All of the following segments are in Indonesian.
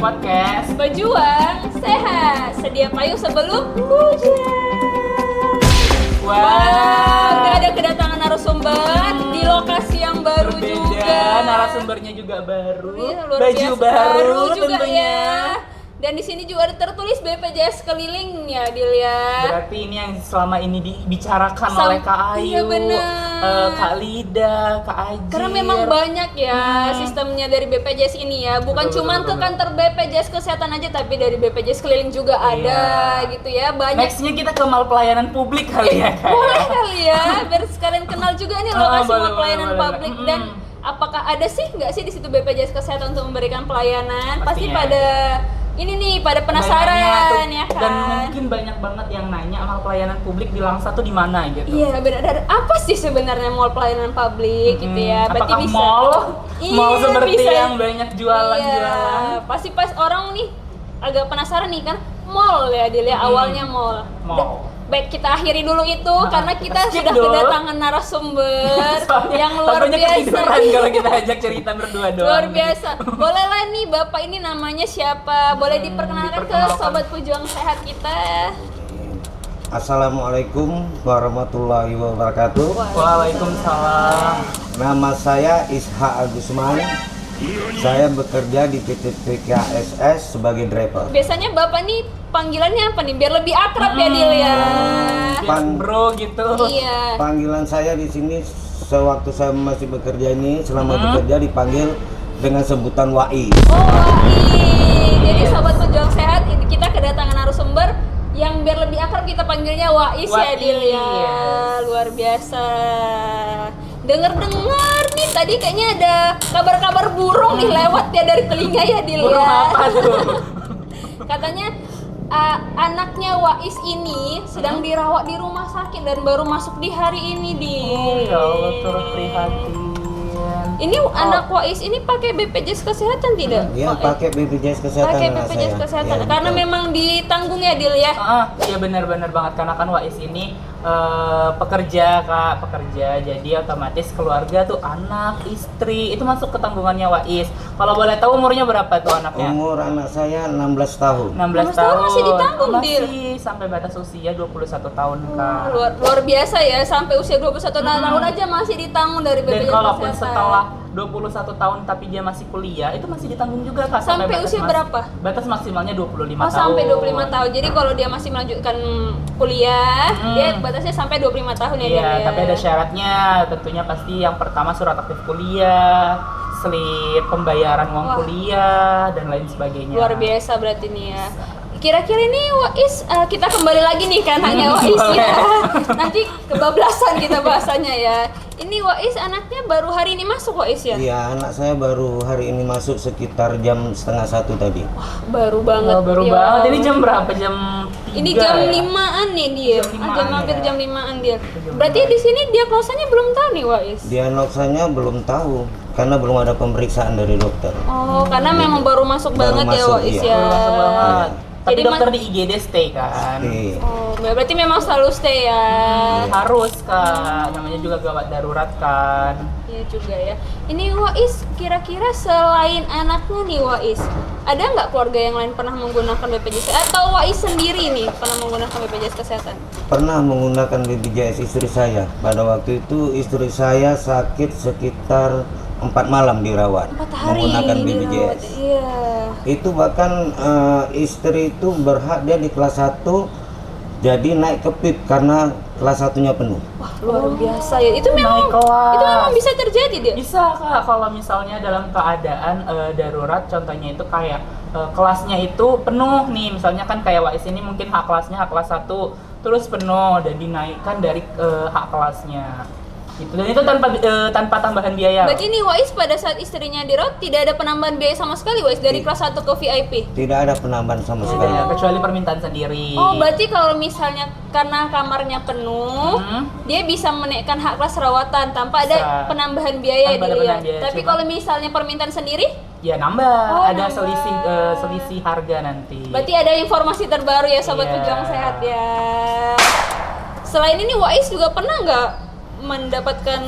podcast Berjuang sehat, sedia payung sebelum hujan. Wah, Udah ada kedatangan narasumber di lokasi yang baru berbeda, juga. narasumbernya juga baru, Iya, luar baju biasa, baru juga tentunya. ya. Dan di sini juga ada tertulis BPJS keliling ya, Dil ya. Berarti ini yang selama ini dibicarakan oleh Kak Ayu, Iya bener. Kak Lida, Kak Ajir. Karena memang banyak ya sistemnya dari BPJS ini ya, bukan Betul, cuma betul, ke kantor BPJS kesehatan aja, tapi dari BPJS keliling juga ada gitu ya, banyak. Nextnya kita ke mal pelayanan publik kali ya, Kak. Boleh kali ya, biar sekalian kenal juga nih lokasi boleh, mal pelayanan boleh, publik boleh. dan apakah ada sih nggak sih di situ BPJS kesehatan untuk memberikan pelayanan? Pasti Pastinya pada ini nih pada penasaran Nanya-nanya ya tuh. kan. Dan mungkin banyak banget yang nanya mal pelayanan publik di Langsa tuh di mana gitu. Iya benar. Apa sih sebenarnya mall pelayanan publik gitu ya? Berarti Apakah bisa. mall? Iya, Mall seperti bisa. yang banyak jualan-jualan. Iya, pasti pas orang nih agak penasaran nih kan, mall ya dilihat awalnya mall. Mall. Baik kita akhiri dulu itu karena kita skip sudah dulu. kedatangan narasumber Soalnya yang luar takutnya biasa. ketiduran kalau kita ajak cerita berdua doang. Luar biasa. Boleh lah nih Bapak ini namanya siapa? Boleh diperkenalkan ke diperkenalkan. sobat pejuang sehat kita. Assalamualaikum warahmatullahi wabarakatuh. Waalaikumsalam. Nama saya Ishak Agusman. Saya bekerja di PT PKSS sebagai driver. Biasanya Bapak nih panggilannya apa nih? Biar lebih akrab ya Dil ya. Pan- Bro gitu. Iya. Panggilan saya di sini sewaktu saya masih bekerja ini, selama bekerja dipanggil dengan sebutan WAI. Oh, Jadi sobat pejuang sehat kita kedatangan narasumber yang biar lebih akrab kita panggilnya Wais ya Dil ya. Wais. Luar biasa. Dengar nih tadi kayaknya ada kabar-kabar burung nih lewat ya dari telinga ya Dil Burung ya. apa tuh? Katanya anaknya Wais ini sedang dirawat di rumah sakit dan baru masuk di hari ini Dil. Ya Allah, turut prihatin. Ini anak Wais ini pakai BPJS kesehatan tidak? Ya, pakai BPJS kesehatan. Pakai anak BPJS saya. kesehatan Ya, karena betul. memang ditanggung ya Dil ya. Iya benar-benar banget karena kan Wais ini pekerja Kak, pekerja. Jadi otomatis keluarga tuh anak, istri itu masuk ke tanggungannya Wais. Kalau boleh tahu umurnya berapa tuh anaknya? Umur anak saya 16 tahun. 16 16 tahun tahun. masih ditanggung, Dil. Masih sampai batas usia 21 tahun Kak. Luar biasa ya, sampai usia 21 tahun aja masih ditanggung dari Dan BPJS kalaupun kesehatan. setelah 21 tahun tapi dia masih kuliah, itu masih ditanggung juga Kak. Sampai batas usia berapa? Batas maksimalnya 25 Oh, tahun. sampai 25 tahun. Jadi kalau dia masih melanjutkan kuliah, dia batasnya sampai 25 tahun ya Iya, Dil ya. tapi ada syaratnya. Tentunya pasti yang pertama surat aktif kuliah, slip pembayaran uang Wah. kuliah dan lain sebagainya. Luar biasa berarti nih ya. Kira-kira ini Wais, kita kembali lagi nih kan hanya Wais ya. Nanti kebablasan kita bahasanya ya. Ini Wais anaknya baru hari ini masuk Wais ya? Iya, anak saya baru hari ini masuk sekitar jam setengah 1 tadi. Baru banget. Oh, baru ya. banget. Ini jam berapa? Jam 3 Ini jam ya? 5-an nih dia. Jam 5-an Jam hampir ya. jam 5-an dia. Berarti di sini diagnosanya belum tahu nih Wais. Diagnosanya belum tahu karena belum ada pemeriksaan dari dokter. Oh, karena memang baru masuk Baru banget ya masuk, Wais iya. ya. Baru masuk banget. Tapi Jadi dokter di IGD stay kan. Oke. Oh, berarti memang selalu stay ya. Harus Kak, namanya juga gawat darurat kan. Iya juga ya. Ini Wais, kira-kira selain anaknya nih Wais, ada nggak keluarga yang lain pernah menggunakan BPJS atau Wais sendiri nih pernah menggunakan BPJS kesehatan? Pernah menggunakan BPJS istri saya. Pada waktu itu istri saya sakit sekitar 4 malam dirawat 4 hari menggunakan dirawat. BPJS. Iya. Itu bahkan istri itu berhak dia di kelas 1 jadi naik ke PIP karena kelas 1-nya penuh. Wah, luar biasa ya. Itu memang Naik kelas. itu memang bisa terjadi dia. Bisa Kak, kalau misalnya dalam keadaan darurat, contohnya itu kayak kelasnya itu penuh nih, misalnya kan kayak Wais ini mungkin hak kelasnya hak kelas 1 terus penuh dan dinaikkan dari hak kelasnya. Gitu. Dan itu tanpa tambahan biaya. Berarti nih Wais pada saat istrinya dirawat tidak ada penambahan biaya sama sekali Wais dari kelas 1 ke VIP. Tidak ada penambahan sama sekali. Ya, kecuali permintaan sendiri. Oh, berarti kalau misalnya karena kamarnya penuh, dia bisa menaikkan hak kelas rawatan tanpa ada Bisa. penambahan biaya Tanpa ada dilihat. penambahan biaya, Tapi cuma- kalau misalnya permintaan sendiri, Ya nambah, Oh, ada nambah. selisih harga nanti. berarti ada informasi terbaru ya sobat Iya. pejuang sehat ya. Selain ini Wais juga pernah nggak mendapatkan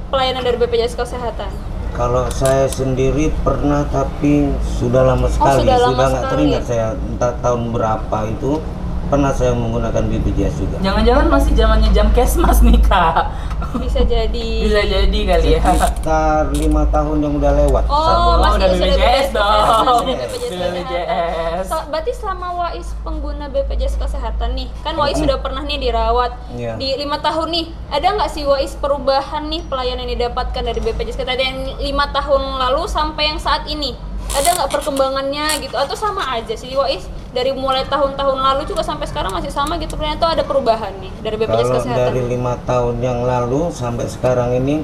pelayanan dari BPJS Kesehatan? Kalau saya sendiri pernah, tapi sudah lama sekali, sudah lama sudah nggak sekali. teringat saya entah tahun berapa itu pernah saya menggunakan BPJS juga. Jangan-jangan masih zamannya jam kesmas nih kak? Bisa jadi. Bisa jadi kali ya. Sekitar 5 tahun yang udah lewat. Oh, masih udah sudah BPJS kesehatan, dong. sudah BPJS Sudah kesehatan. BPJS. Berarti selama Wais pengguna BPJS kesehatan nih, kan Wais sudah pernah nih dirawat Iya. di 5 tahun nih. Ada nggak sih Wais perubahan nih pelayanan yang didapatkan dari BPJS kesehatan yang 5 tahun lalu sampai yang saat ini? Ada nggak perkembangannya gitu? Atau sama aja sih Wais dari mulai tahun-tahun lalu juga sampai sekarang masih sama gitu? Ternyata ada perubahan nih dari BPJS Kalau kesehatan. dari 5 tahun yang lalu sampai sekarang ini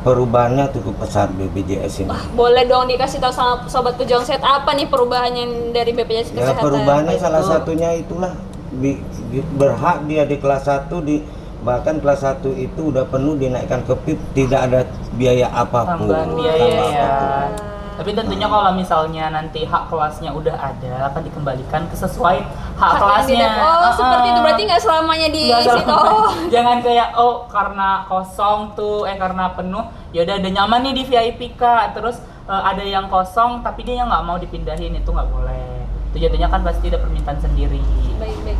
perubahannya cukup pesat BPJS ini. Wah, boleh dong dikasih tahu sama sobat pejuang sehat apa nih perubahannya dari BPJS Ya kesehatan? perubahannya Apa salah itu? satunya itulah berhak dia di kelas 1 bahkan kelas 1 itu udah penuh dinaikkan ke PIP, tidak ada biaya apapun. Tambahan biaya Tambah ya. apapun. Tapi tentunya kalau misalnya nanti hak kelasnya udah ada, akan dikembalikan ke sesuai hak kelasnya. Oh, seperti itu. Berarti nggak selamanya di Nggak situ. salah. Oh. Jangan kayak karena kosong tuh, karena penuh, ya udah ada nyaman nih di VIP kak. Terus ada yang kosong tapi dia yang nggak mau dipindahin, itu nggak boleh. Itu jatuhnya kan pasti ada permintaan sendiri. Baik-baik.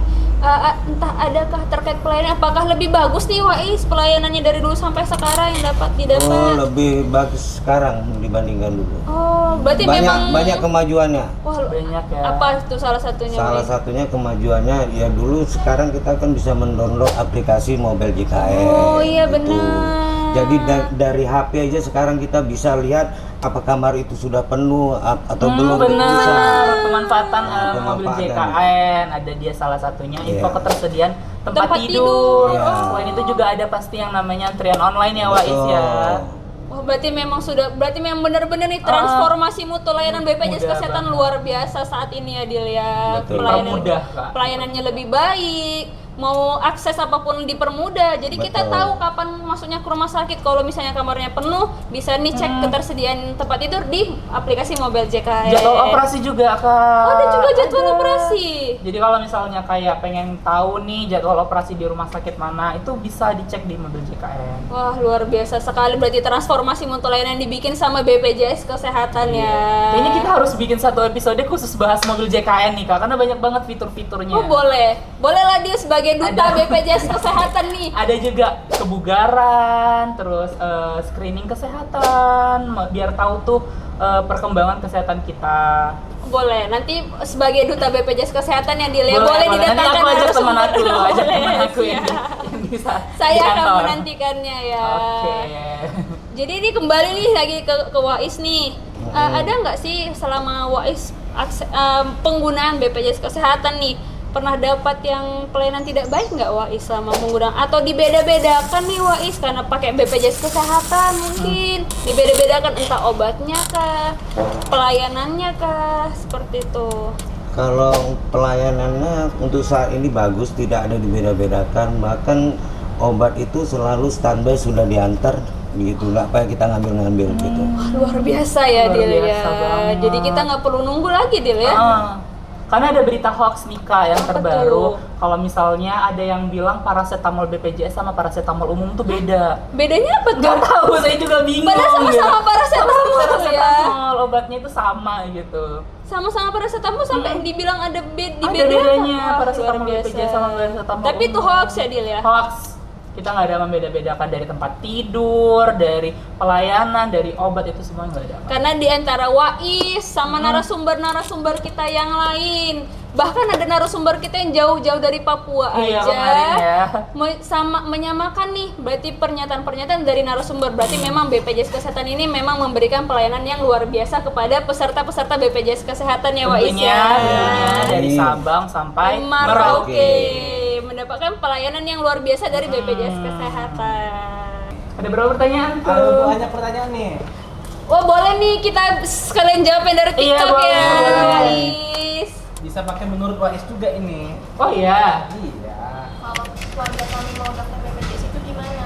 Entah adakah terkait pelayanan, apakah lebih bagus nih Wais pelayanannya dari dulu sampai sekarang yang dapat didapat? Oh, lebih bagus sekarang dibandingkan dulu. Oh, berarti Banyak memang banyak kemajuannya. Wah, Banyak ya. apa itu salah satunya? Salah Wais? satunya kemajuannya ya dulu, sekarang kita kan bisa mendownload aplikasi Mobile JKN. Oh, iya gitu. benar. Jadi dari HP aja sekarang kita bisa lihat apa kamar itu sudah penuh atau belum. Benar. Bisa. Pemanfaatan mobil Pemanfaatan. JKN ada dia salah satunya. Info Iya. ketersediaan tempat Tempat tidur. tidur. Iya. Selain itu juga ada pasti yang namanya antrian online ya Wais Betul. ya. Wah, berarti memang benar-benar nih transformasi mutu layanan BPJS mudah Kesehatan banget. luar biasa saat ini ya Dil ya. Betul. Dipermudah, Kak. Pelayanannya lebih baik, mau akses apapun dipermudah. Jadi kita Betul. tahu kapan masuknya ke rumah sakit. Kalau misalnya kamarnya penuh, bisa nih cek ketersediaan tempat tidur di aplikasi Mobile JKN. Jadwal operasi juga kak. Oh, ada juga jadwal Ada. operasi. Jadi kalau misalnya kayak pengen tahu nih jadwal operasi di rumah sakit mana, itu bisa dicek di mobil JKN. Wah, luar biasa sekali. Berarti transformasi mutu layanan yang dibikin sama BPJS Kesehatan ya. Kayaknya kita harus bikin satu episode khusus bahas mobil JKN nih kak, karena banyak banget fitur-fiturnya. Oh, boleh. Bolehlah dia sebagai duta Ada. BPJS Kesehatan nih. Ada juga kebugaran, terus screening kesehatan, biar tahu tuh perkembangan kesehatan kita. Boleh, nanti sebagai duta BPJS Kesehatan ya Dil ya. Boleh Nanti didatangkan aku ajak teman narasumber. aku, ajak Boleh, teman aku yang siap. yang bisa Saya di akan kantor. menantikannya ya. Oke. Jadi ini kembali nih lagi ke Wais nih. Ada nggak sih selama Wais penggunaan BPJS Kesehatan nih, pernah dapat yang pelayanan tidak baik nggak Wais selama penggunaan? Atau dibeda-bedakan nih Wais karena pakai BPJS Kesehatan mungkin? Dibeda-bedakan entah obatnya kah, pelayanannya kah, seperti itu. Kalau pelayanannya untuk saat ini bagus, tidak ada dibeda-bedakan. Bahkan obat itu selalu standby sudah diantar gitu, nggak kayak kita ngambil-ngambil gitu. Wah, luar biasa ya Luar Dil ya. biasa banget. Jadi kita nggak perlu nunggu lagi Dil ya. Karena ada berita hoax nih kak yang Apa terbaru. tuh? Kalau misalnya ada yang bilang paracetamol BPJS sama paracetamol umum tuh beda. Bedanya apa tuh? Gak tahu, saya juga bingung. Padahal sama-sama gitu. paracetamol Sama-sama ya. paracetamol, obatnya itu sama gitu. Sama-sama paracetamol sampai dibilang ada Ada dibedakan. bedanya Wah, paracetamol luar biasa. BPJS sama paracetamol Tapi itu umum. hoax ya Dil ya. Hoax. Kita nggak ada membeda-bedakan dari tempat tidur, dari pelayanan, dari obat, itu semua nggak ada. Karena di antara Wais sama narasumber-narasumber kita yang lain, bahkan ada narasumber kita yang jauh-jauh dari Papua Iya, aja, kemarin ya. sama menyamakan nih, berarti pernyataan-pernyataan dari narasumber, berarti memang BPJS Kesehatan ini memang memberikan pelayanan yang luar biasa kepada peserta-peserta BPJS Kesehatan ya Wais Tentunya, ya. tentunya dari Sabang sampai Merauke Merauke. mendapatkan pelayanan yang luar biasa dari BPJS Kesehatan. Ada berapa pertanyaan tuh? Ada banyak pertanyaan nih. Wah, boleh nih kita sekalian jawab yang dari Iya, TikTok boleh, ya, boleh. Wais. Bisa pakai menurut Wais juga ini. Oh iya. Iya. Kalau keluarga kami mau daftar BPJS itu gimana?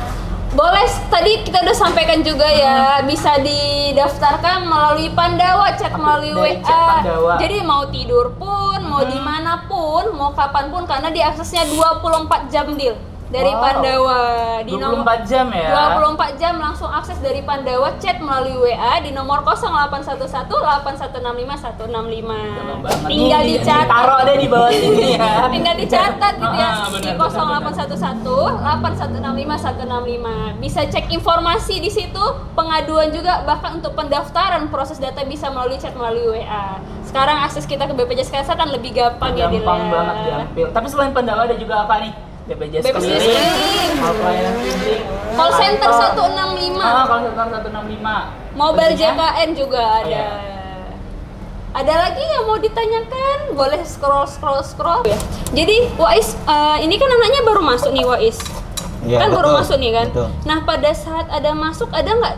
Boleh, tadi kita udah sampaikan juga ya, bisa didaftarkan melalui Pandawa, chat melalui Dari WA. chat Pandawa. Jadi mau tidur pun, mau dimanapun, mau kapanpun, karena diaksesnya 24 jam Dil. dari Wow. Pandawa di 24 jam ya? 24 jam langsung akses dari Pandawa, chat melalui WA di nomor 0811 8165 165. Tinggal Nih, dicatat. taruh deh di bawah sini ya. Tinggal dicatat gitu ya Benar, di benar, 0811 8165 165. Bisa cek informasi di situ, pengaduan juga, bahkan untuk pendaftaran proses data bisa melalui chat melalui WA. Sekarang akses kita ke BPJS Kesehatan lebih gampang ya Dil Gampang ya. banget diambil. Tapi selain Pandawa ada juga apa nih? BPJS BPJS keliling, keliling. pelayanan keliling, Call center kantor. 165. Call center 165. Mobile Kuncinya? JKN juga ada. Iya. Ada lagi yang mau ditanyakan? Boleh scroll ya. Jadi Wais, ini kan anaknya baru masuk nih Wais. Iya, Kan baru betul, masuk nih kan. betul. Nah pada saat ada masuk ada nggak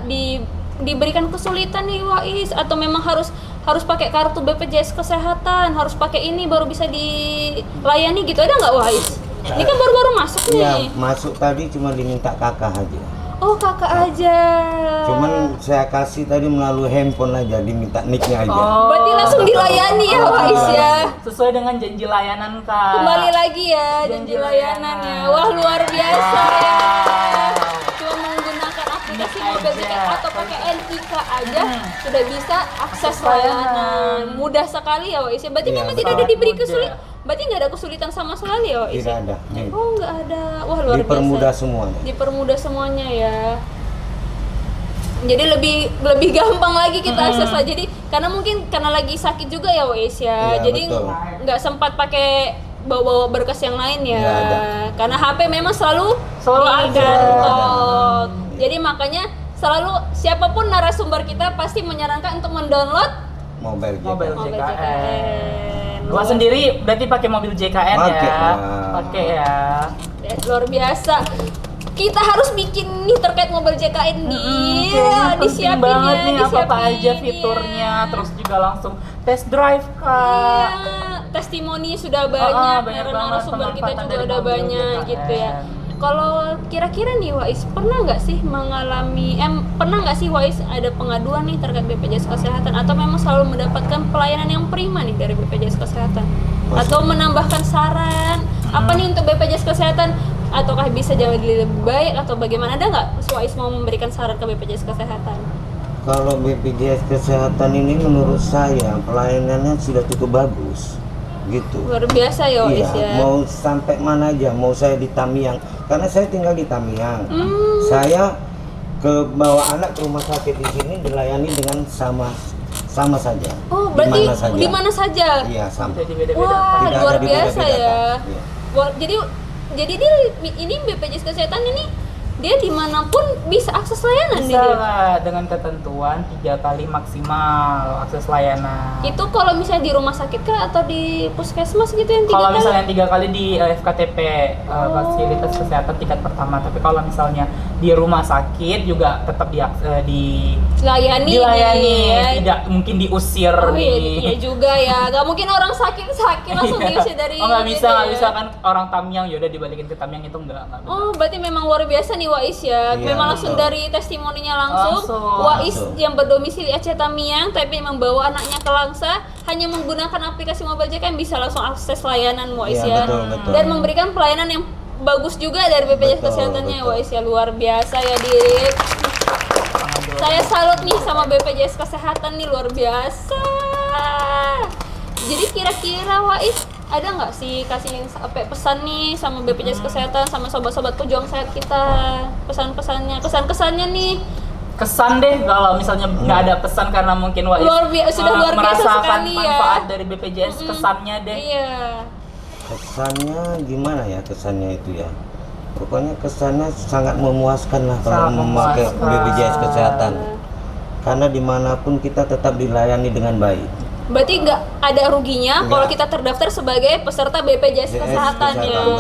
diberikan kesulitan nih Wais, atau memang harus pakai kartu BPJS Kesehatan, harus pakai ini baru bisa dilayani gitu, ada nggak Wais? Ini kan baru-baru masuk Iya, nih. masuk tadi cuma diminta kakak aja. Oh kakak aja. Cuman saya kasih tadi melalui handphone aja, diminta nicknya aja. Oh, Berarti langsung dilayani ya Wais ya. sesuai dengan janji layanan Kak. Kembali lagi ya janji layanan ya. Wah luar biasa ya. Cuma menggunakan aplikasi Nik Mobile aja. JKN atau pakai NIK aja sudah bisa akses Akses layanan. layanan. Mudah sekali ya Wais. Berarti Iya, memang betul. tidak ada diberi Mudah. kesulitan. Berarti nggak ada kesulitan sama sekali ya Wais. Tidak ada. Oh nggak ada. Wah luar Dipermudah biasa. semuanya. Dipermudah semuanya ya. Jadi lebih gampang lagi kita akses lah. Jadi karena mungkin karena lagi sakit juga ya Wais ya. Iya, Jadi betul. nggak sempat pakai bawa berkas yang lain ya. Nggak ada. Karena HP memang selalu Selalu di ada. kantong. Jadi makanya selalu siapapun narasumber kita pasti menyarankan untuk mendownload Mobile Mobile JKN. Mobile JKN. JKN. Gua sendiri berarti pakai mobil JKN Pakai ya. lah. Pakai ya. Luar biasa. Kita harus bikin nih terkait Mobile JKN nih. Kayaknya penting Disiapin banget ya, nih apa aja disiapin, fiturnya, ya. terus juga langsung test drive Kak. Iya, testimoni sudah banyak, banyak karena banget narasumber kita pemanfaatan juga dari udah mobil banyak JKN. gitu ya. Kalau kira-kira nih Wais, pernah nggak sih pernah nggak sih Wais ada pengaduan nih terkait BPJS Kesehatan, atau memang selalu mendapatkan pelayanan yang prima nih dari BPJS Kesehatan? Atau menambahkan saran apa nih untuk BPJS Kesehatan? Ataukah bisa jadi lebih baik atau bagaimana? Ada nggak Wais mau memberikan saran ke BPJS Kesehatan? Kalau BPJS Kesehatan ini menurut saya pelayanannya sudah cukup bagus. Gitu. Luar biasa ya Wais Iya, ya. mau sampai mana aja, mau saya di Tamiang, karena saya tinggal di Tamiang. Saya ke bawa anak ke rumah sakit di sini dilayani dengan sama saja. Oh, berarti Dimana saja. di mana saja? Iya, sama. Jadi beda-beda. Wah, Tidak luar ada biasa ya. dibeda-bedakan. Iya. Wah, jadi dia ini BPJS Kesehatan ini dia dimanapun bisa akses layanan Bisa dia. lah dengan ketentuan 3 kali maksimal akses layanan. Itu kalau misalnya di rumah sakit kah atau di puskesmas gitu yang 3 Kalau kali? misalnya 3 kali di FKTP fasilitas kesehatan tingkat pertama, tapi kalau misalnya di rumah sakit juga tetap Layani dilayani, nih, ya. tidak mungkin diusir Oh iya, nih. iya juga ya. Gak mungkin orang sakit langsung Iya. diusir dari Oh nggak bisa, gitu nggak ya. bisa kan orang Tamiang yaudah dibalikin ke Tamiang itu enggak. Oh, berarti memang luar biasa nih Wais ya. Iya, Memang langsung betul. dari testimoninya langsung. Langsung. Wais Langsung. yang berdomisili Aceh Tamiang tapi membawa anaknya ke Langsa hanya menggunakan aplikasi Mobile JKN bisa langsung akses layanan Wais Iya, ya. betul. Dan memberikan pelayanan yang bagus juga dari BPJS Betul, Kesehatannya betul. Wais ya. Luar biasa ya Dirip. Saya salut nih sama BPJS Kesehatan nih, luar biasa. Jadi kira-kira Wais ada nggak sih kasih sampai pesan nih sama BPJS Kesehatan sama sobat-sobat pejuang sehat kita, kesan-kesannya nih? Kesan deh kalau misalnya nggak ada pesan karena mungkin Wais Sudah luar biasa merasakan sekali ya. manfaat dari BPJS, kesannya deh. Iya. Kesannya gimana ya kesannya itu ya? Pokoknya kesannya sangat memuaskan lah kalau Sangat memakai memuaskan. BPJS Kesehatan. Karena dimanapun kita tetap dilayani dengan baik. Berarti nggak ada ruginya Nggak. kalau kita terdaftar sebagai peserta BPJS BPJS Kesehatan ya. Kesehatan,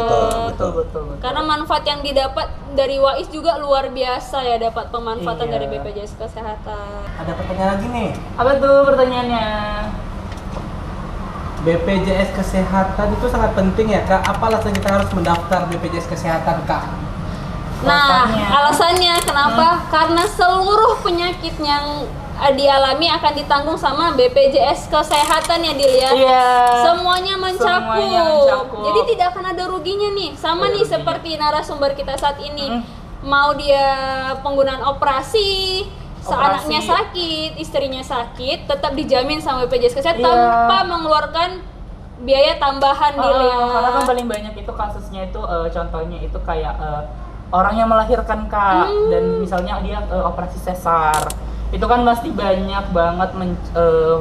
betul. Betul. Karena manfaat yang didapat dari Wais juga luar biasa ya, dapat pemanfaatan Iya. dari BPJS Kesehatan. Ada pertanyaan lagi nih. Apa tuh pertanyaannya? BPJS Kesehatan itu sangat penting ya Kak. Apa alasan kita harus mendaftar BPJS Kesehatan Kak? Nah, Alasannya. alasannya kenapa? Karena seluruh penyakit yang dialami akan ditanggung sama BPJS Kesehatan ya Dil ya. Iya. Semuanya mencakup. Semuanya mencakup. Jadi tidak akan ada ruginya nih. Sama Ada nih ruginya. seperti narasumber kita saat ini. Mm. Mau dia penggunaan operasi, seanaknya Operasi. sakit, istrinya sakit, tetap dijamin sama BPJS Kesehatan Iya. tanpa mengeluarkan biaya tambahan Dil ya. Karena kan paling banyak itu kasusnya itu contohnya itu kayak orang yang melahirkan Kak dan misalnya dia operasi sesar. Itu kan pasti banyak banget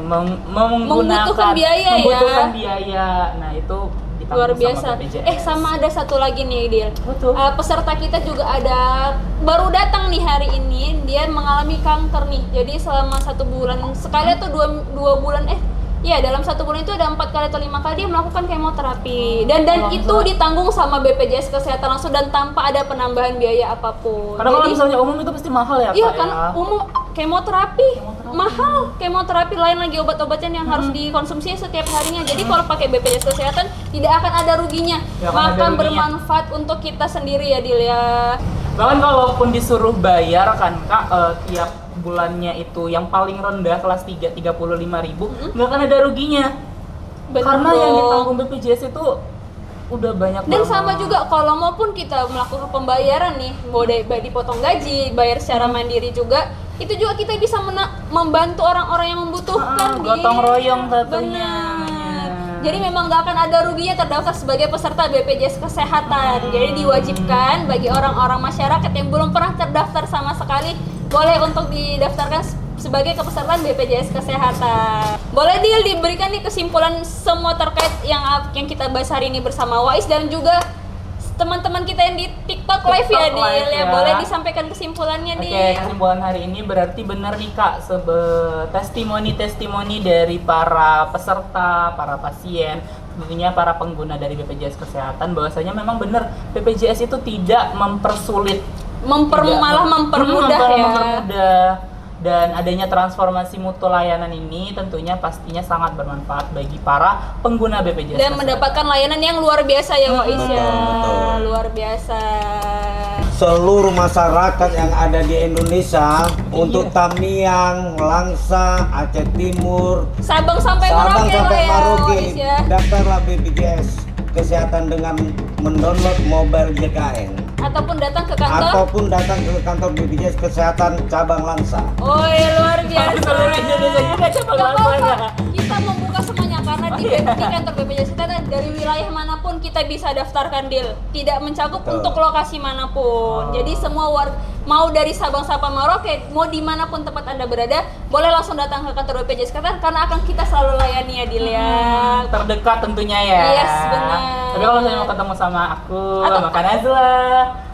Membutuhkan biaya ya. membutuhkan biaya. Nah, itu ditanggung Luar sama biasa. BPJS. Sama ada satu lagi nih Dil. Betul. Peserta kita juga ada baru datang nih hari ini, dia mengalami kanker nih. Jadi selama 1 bulan sekali atau dua bulan iya dalam 1 bulan itu ada 4 kali atau 5 kali dia melakukan kemoterapi dan Langsung. itu ditanggung sama BPJS Kesehatan langsung dan tanpa ada penambahan biaya apapun. Karena kalau Jadi, misalnya umum itu pasti mahal ya, iya Kak kan ya. umum kemoterapi mahal, kemoterapi lain lagi obat-obatan yang harus dikonsumsi setiap harinya. Jadi kalau pakai BPJS Kesehatan tidak akan ada ruginya, Tidak akan ada bahkan ruginya. bermanfaat untuk kita sendiri ya Dil ya. Bahkan kalaupun disuruh bayar kan Kak, tiap bulannya itu yang paling rendah kelas 3 35.000 nggak akan ada ruginya. Bener Karena yang dong. ditanggung BPJS itu udah banyak Dan banget. sama juga kalau maupun kita melakukan pembayaran nih, mau dipotong gaji, bayar secara mandiri juga, itu juga kita bisa membantu orang-orang yang membutuhkan. Gotong Di. royong tentunya. Benar. Jadi memang nggak akan ada ruginya terdaftar sebagai peserta BPJS Kesehatan. Jadi diwajibkan bagi orang-orang masyarakat yang belum pernah terdaftar sama sekali, boleh untuk didaftarkan sebagai kepesertaan BPJS Kesehatan. Boleh Dil diberikan nih kesimpulan semua terkait yang kita bahas hari ini bersama Wais dan juga teman-teman kita yang di TikTok live ya TikTok Dil live ya. ya. Boleh disampaikan kesimpulannya Oke, Dil. kesimpulan hari ini berarti benar nih Kak, testimoni-testimoni dari para peserta, para pasien, tentunya para pengguna dari BPJS Kesehatan bahwasanya memang benar BPJS itu tidak mempersulit, Malah mempermudah ya. mempermudah. Dan adanya transformasi mutu layanan ini tentunya pastinya sangat bermanfaat bagi para pengguna BPJS Dan Kesehatan. mendapatkan layanan yang luar biasa ya Wais ya. betul. Luar biasa. Seluruh masyarakat yang ada di Indonesia untuk Tamiang, Langsa, Aceh Timur, Sabang sampai Sabang Merauke sampai lah ya Merauke, Wais ya. daftarlah BPJS Kesehatan dengan mendownload mobile JKN Ataupun datang ke kantor. ataupun datang ke kantor BPJS Kesehatan cabang Langsa. Oh ya luar biasa. Seluruh Indonesia juga cabang Gak Langsa apa-apa. ya. Kita membuka semuanya karena di kantor BPJS Kesehatan dari wilayah manapun kita bisa daftarkan Dil. Tidak mencakup Betul. untuk lokasi manapun. Jadi semua mau dari Sabang sampai Merauke, mau dimanapun tempat Anda berada, boleh langsung datang ke kantor BPJS Kesehatan karena akan kita selalu layani ya Dil ya. Terdekat tentunya ya. Yes, benar. Tapi kalau misalnya mau ketemu sama aku, Atau- makan Azla,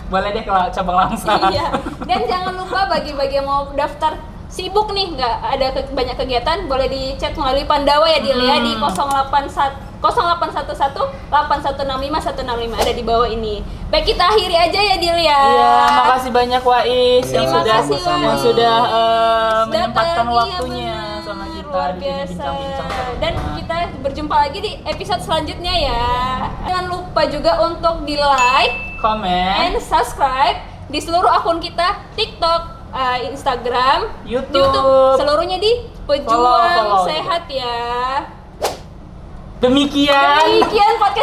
boleh deh ke cabang Langsa. Iya. Dan jangan lupa bagi yang mau daftar sibuk nih, nggak ada banyak kegiatan, boleh di chat melalui Pandawa ya Dil ya di 0811 8165 165 ada di bawah ini. Baik, kita akhiri aja ya Dil ya. Iya, makasih banyak Wais yang Terima sudah kasih, Wais. yang sudah Datang, menyempatkan iya waktunya benar. sama kita Luar di sini biasa. bincang-bincang. sama Dan kita. kita berjumpa lagi di episode selanjutnya ya. Jangan lupa juga untuk di like Komen, and subscribe di seluruh akun kita, TikTok, Instagram, YouTube. seluruhnya di Pejuang Follow. Sehat ya. Demikian Demikian podcast